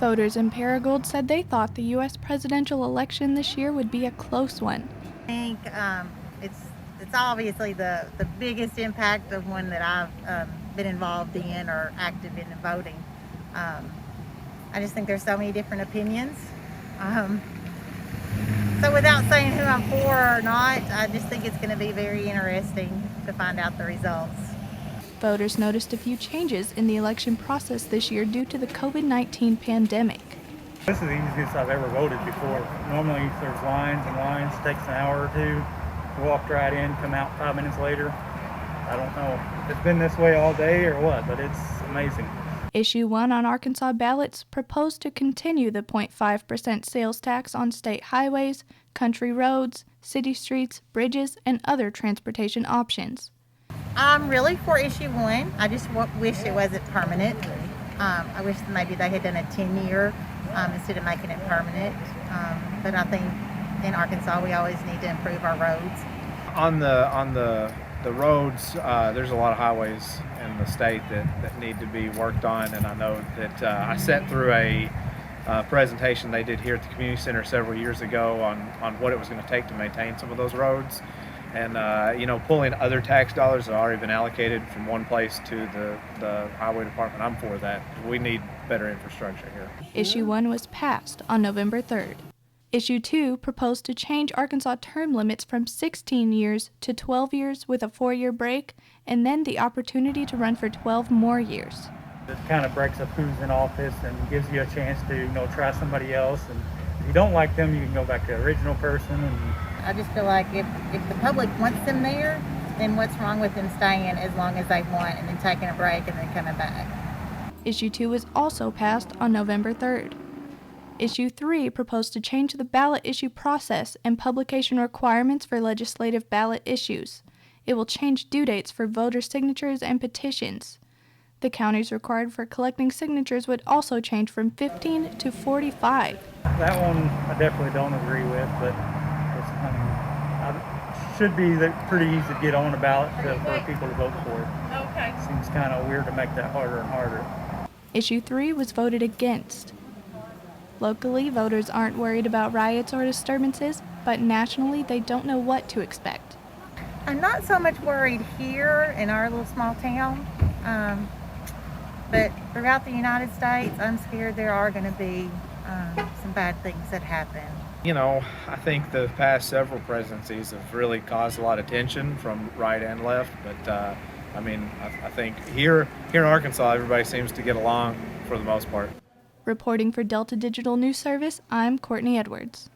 Voters in Paragould said they thought the U.S. presidential election this year would be a close one. I think it's obviously the biggest impact of one that I've been involved in or active in voting. I just think there's so many different opinions. So without saying who I'm for or not, I just think it's going to be very interesting to find out the results. Voters noticed a few changes in the election process this year due to the COVID-19 pandemic. This is the easiest I've ever voted before. Normally there's lines and lines, it takes an hour or two, walked right in, come out 5 minutes later. I don't know if it's been this way all day or what, but it's amazing. Issue 1 on Arkansas ballots proposed to continue the 0.5% sales tax on state highways, country roads, city streets, bridges, and other transportation options. I'm really for issue 1. I just wish it wasn't permanent. I wish maybe they had done a 10-year instead of making it permanent. But I think in Arkansas we always need to improve our roads. On the roads, there's a lot of highways in the state that need to be worked on, and I know that I sat through a presentation they did here at the community center several years ago on what it was going to take to maintain some of those roads. And pulling other tax dollars that have already been allocated from one place to the highway department, I'm for that. We need better infrastructure here. Issue 1 was passed on November 3rd. Issue 2 proposed to change Arkansas term limits from 16 years to 12 years with a 4-year break, and then the opportunity to run for 12 more years. It kind of breaks up who's in office and gives you a chance to try somebody else. And if you don't like them, you can go back to the original person. And I just feel like if the public wants them there, then what's wrong with them staying as long as they want and then taking a break and then coming back? Issue 2 was also passed on November 3rd. Issue 3 proposed to change the ballot issue process and publication requirements for legislative ballot issues. It will change due dates for voter signatures and petitions. The counties required for collecting signatures would also change from 15 to 45. that one I definitely don't agree with, but it should be pretty easy to get on a ballot for people to vote for it. Okay. Seems kind of weird to make that harder and harder. Issue 3 was voted against. Locally, voters aren't worried about riots or disturbances, but nationally, they don't know what to expect. I'm not so much worried here in our little small town, but throughout the United States, I'm scared there are going to be some bad things that happen. I think the past several presidencies have really caused a lot of tension from right and left, but I think here in Arkansas, everybody seems to get along for the most part. Reporting for Delta Digital News Service, I'm Courtney Edwards.